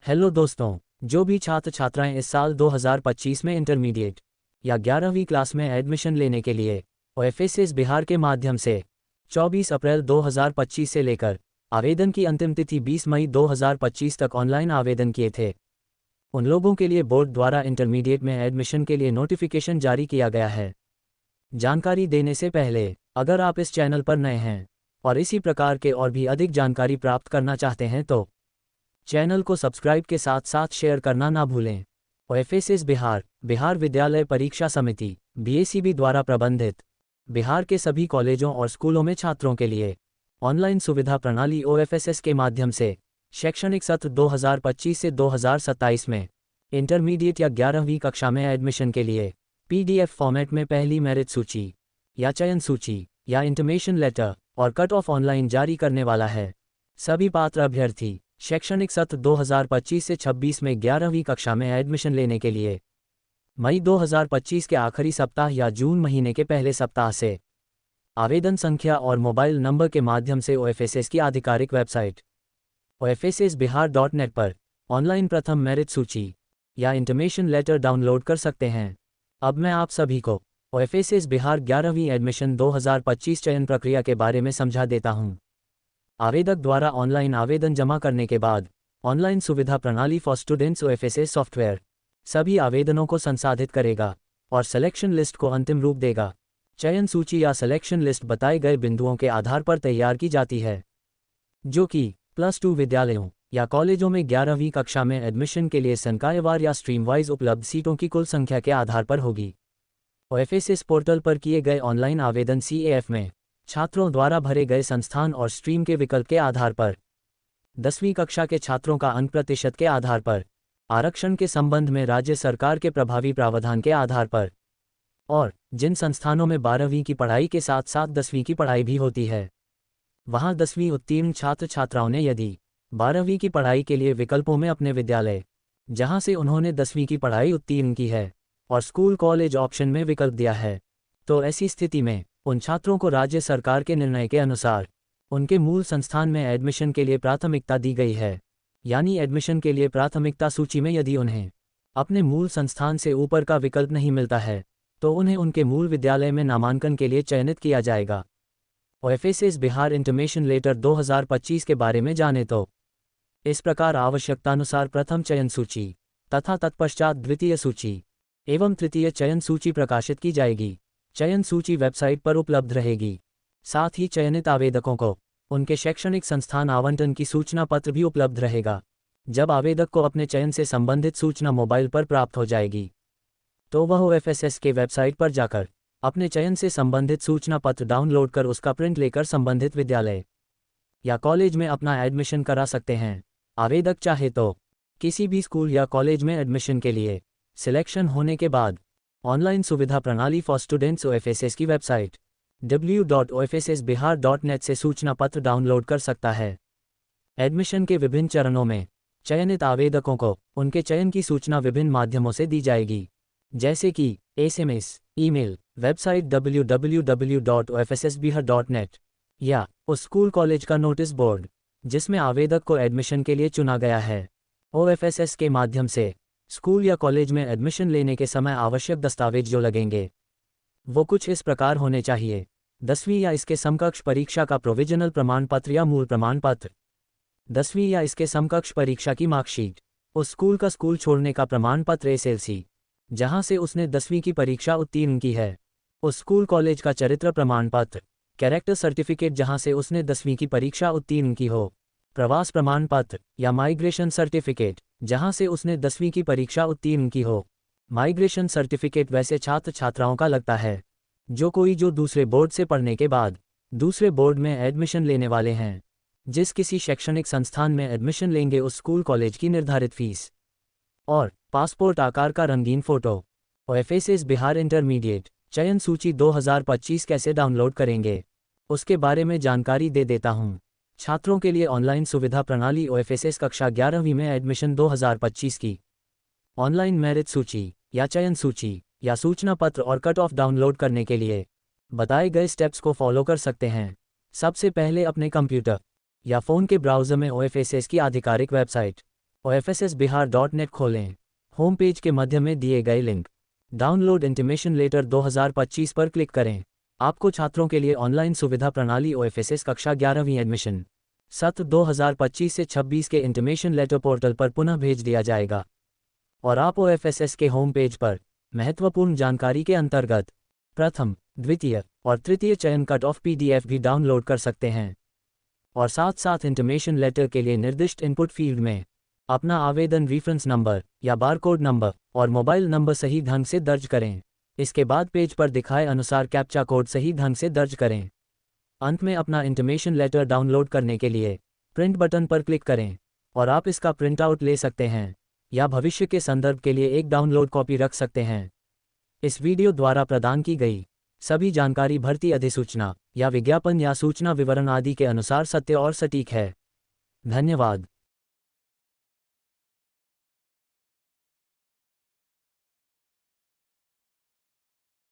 Hello दोस्तों, जो भी छात्र छात्राएं इस साल 2025 में इंटरमीडिएट या 11वीं क्लास में एडमिशन लेने के लिए ओएफएसएस बिहार के माध्यम से 24 अप्रैल 2025 से लेकर आवेदन की अंतिम तिथि 20 मई 2025 तक ऑनलाइन आवेदन किए थे, उन लोगों के लिए बोर्ड द्वारा इंटरमीडिएट में एडमिशन के लिए नोटिफिकेशन जारी किया गया है। जानकारी देने से पहले, अगर आप इस चैनल पर नए हैं और इसी प्रकार के और भी अधिक जानकारी प्राप्त करना चाहते हैं तो चैनल को सब्सक्राइब के साथ साथ शेयर करना ना भूलें। ओएफएसएस बिहार, बिहार विद्यालय परीक्षा समिति बीएसीबी द्वारा प्रबंधित बिहार के सभी कॉलेजों और स्कूलों में छात्रों के लिए ऑनलाइन सुविधा प्रणाली ओएफएसएस के माध्यम से शैक्षणिक सत्र 2025 से 2027 में इंटरमीडिएट या 11वीं कक्षा में एडमिशन के लिए पीडीएफ फॉर्मेट में पहली मेरिट सूची या चयन सूची या इंटीमेशन लेटर और कट ऑफ ऑनलाइन जारी करने वाला है। सभी पात्र अभ्यर्थी शैक्षणिक सत्र 2025 से 26 में 11वीं कक्षा में एडमिशन लेने के लिए मई 2025 के आखिरी सप्ताह या जून महीने के पहले सप्ताह से आवेदन संख्या और मोबाइल नंबर के माध्यम से ओएफएसएस की आधिकारिक वेबसाइट oefsesbihar.net पर ऑनलाइन प्रथम मेरिट सूची या इंटीमेशन लेटर डाउनलोड कर सकते हैं। अब मैं आप सभी को ओएफएसएस बिहार 11वीं एडमिशन 2025 चयन प्रक्रिया के बारे में समझा देता हूं। आवेदक द्वारा ऑनलाइन आवेदन जमा करने के बाद ऑनलाइन सुविधा प्रणाली फॉर स्टूडेंट्स ओएफएसएस सॉफ्टवेयर सभी आवेदनों को संसाधित करेगा और सिलेक्शन लिस्ट को अंतिम रूप देगा। चयन सूची या सिलेक्शन लिस्ट बताए गए बिंदुओं के आधार पर तैयार की जाती है, जो कि +2 विद्यालयों या कॉलेजों में 11वीं कक्षा में एडमिशन के लिए संकायवार या स्ट्रीम वाइज उपलब्ध सीटों की कुल संख्या के आधार पर होगी। ओएफएसएस पोर्टल पर किए गए ऑनलाइन आवेदन CAF में छात्रों द्वारा भरे गए संस्थान और स्ट्रीम के विकल्प के आधार पर 10वीं कक्षा के छात्रों का अंक प्रतिशत के आधार पर, आरक्षण के संबंध में राज्य सरकार के प्रभावी प्रावधान के आधार पर और जिन संस्थानों में 12वीं की पढ़ाई के साथ साथ 10वीं की पढ़ाई भी होती है, वहां 10वीं उत्तीर्ण छात्र छात्राओं ने यदि 12वीं की पढ़ाई के लिए विकल्पों में अपने विद्यालय जहां से उन्होंने 10वीं की पढ़ाई उत्तीर्ण की है और स्कूल कॉलेज ऑप्शन में विकल्प दिया है, तो ऐसी स्थिति में उन छात्रों को राज्य सरकार के निर्णय के अनुसार उनके मूल संस्थान में एडमिशन के लिए प्राथमिकता दी गई है। यानी एडमिशन के लिए प्राथमिकता सूची में यदि उन्हें अपने मूल संस्थान से ऊपर का विकल्प नहीं मिलता है तो उन्हें उनके मूल विद्यालय में नामांकन के लिए चयनित किया जाएगा। ओएफएसएस बिहार इंटीमेशन लेटर 2025 के बारे में जाने तो इस प्रकार आवश्यकतानुसार प्रथम चयन सूची तथा तत्पश्चात द्वितीय सूची एवं तृतीय चयन सूची प्रकाशित की जाएगी। चयन सूची वेबसाइट पर उपलब्ध रहेगी। साथ ही चयनित आवेदकों को उनके शैक्षणिक संस्थान आवंटन की सूचना पत्र भी उपलब्ध रहेगा। जब आवेदक को अपने चयन से संबंधित सूचना मोबाइल पर प्राप्त हो जाएगी तो वह ओएफएसएस के वेबसाइट पर जाकर अपने चयन से संबंधित सूचना पत्र डाउनलोड कर उसका प्रिंट लेकर संबंधित विद्यालय या कॉलेज में अपना एडमिशन करा सकते हैं। आवेदक चाहे तो किसी भी स्कूल या कॉलेज में एडमिशन के लिए सिलेक्शन होने के बाद ऑनलाइन सुविधा प्रणाली फॉर स्टूडेंट्स ओएफएसएस की वेबसाइट www.oefsesbihar.net से सूचना पत्र डाउनलोड कर सकता है। एडमिशन के विभिन्न चरणों में चयनित आवेदकों को उनके चयन की सूचना विभिन्न माध्यमों से दी जाएगी, जैसे कि SMS, ईमेल, वेबसाइट www.oefsesbihar.net या उस स्कूल कॉलेज का नोटिस बोर्ड जिसमें आवेदक को एडमिशन के लिए चुना गया है। ओएफएसएस के माध्यम से स्कूल या कॉलेज में एडमिशन लेने के समय आवश्यक दस्तावेज जो लगेंगे वो कुछ इस प्रकार होने चाहिए। 10वीं या इसके समकक्ष परीक्षा का प्रोविजनल प्रमाण पत्र या मूल प्रमाण पत्र, 10वीं या इसके समकक्ष परीक्षा की मार्कशीट, उस स्कूल का स्कूल छोड़ने का प्रमाण पत्र SLC जहां से उसने 10वीं की परीक्षा उत्तीर्ण की है, उस स्कूल कॉलेज का चरित्र प्रमाण पत्र, कैरेक्टर सर्टिफिकेट जहां से उसने 10वीं की परीक्षा उत्तीर्ण की हो, प्रवास प्रमाण पत्र या माइग्रेशन सर्टिफिकेट जहां से उसने 10वीं की परीक्षा उत्तीर्ण की हो। माइग्रेशन सर्टिफिकेट वैसे छात्र छात्राओं का लगता है जो दूसरे बोर्ड से पढ़ने के बाद दूसरे बोर्ड में एडमिशन लेने वाले हैं। जिस किसी शैक्षणिक संस्थान में एडमिशन लेंगे उस स्कूल कॉलेज की निर्धारित फीस और पासपोर्ट आकार का रंगीन फोटो। ओएफएसएस बिहार इंटरमीडिएट चयन सूची 2025 कैसे डाउनलोड करेंगे उसके बारे में जानकारी दे देता हूं। छात्रों के लिए ऑनलाइन सुविधा प्रणाली ओएफएसएस कक्षा 11वीं में एडमिशन 2025 की ऑनलाइन मेरिट सूची या चयन सूची या सूचना पत्र और कट ऑफ डाउनलोड करने के लिए बताए गए स्टेप्स को फॉलो कर सकते हैं। सबसे पहले अपने कंप्यूटर या फ़ोन के ब्राउज़र में ओएफएसएस की आधिकारिक वेबसाइट ofssbihar.net खोलें। होम पेज के मध्य में दिए गए लिंक डाउनलोड इंटीमेशन लेटर 2025 पर क्लिक करें। आपको छात्रों के लिए ऑनलाइन सुविधा प्रणाली OFSS कक्षा 11वीं एडमिशन सत्र 2025 से 26 के इंटीमेशन लेटर पोर्टल पर पुनः भेज दिया जाएगा और आप OFSS के होम पेज पर महत्वपूर्ण जानकारी के अंतर्गत प्रथम, द्वितीय और तृतीय चयन कट ऑफ PDF भी डाउनलोड कर सकते हैं और साथ साथ इंटीमेशन लेटर के लिए निर्दिष्ट इनपुट फील्ड में अपना आवेदन रेफरेंस नंबर या बारकोड नंबर और मोबाइल नंबर सही ढंग से दर्ज करें। इसके बाद पेज पर दिखाए अनुसार कैप्चा कोड सही ढंग से दर्ज करें। अंत में अपना इंटीमेशन लेटर डाउनलोड करने के लिए प्रिंट बटन पर क्लिक करें और आप इसका प्रिंट आउट ले सकते हैं या भविष्य के संदर्भ के लिए एक डाउनलोड कॉपी रख सकते हैं। इस वीडियो द्वारा प्रदान की गई सभी जानकारी भर्ती अधिसूचना या विज्ञापन या सूचना विवरण आदि के अनुसार सत्य और सटीक है। धन्यवाद।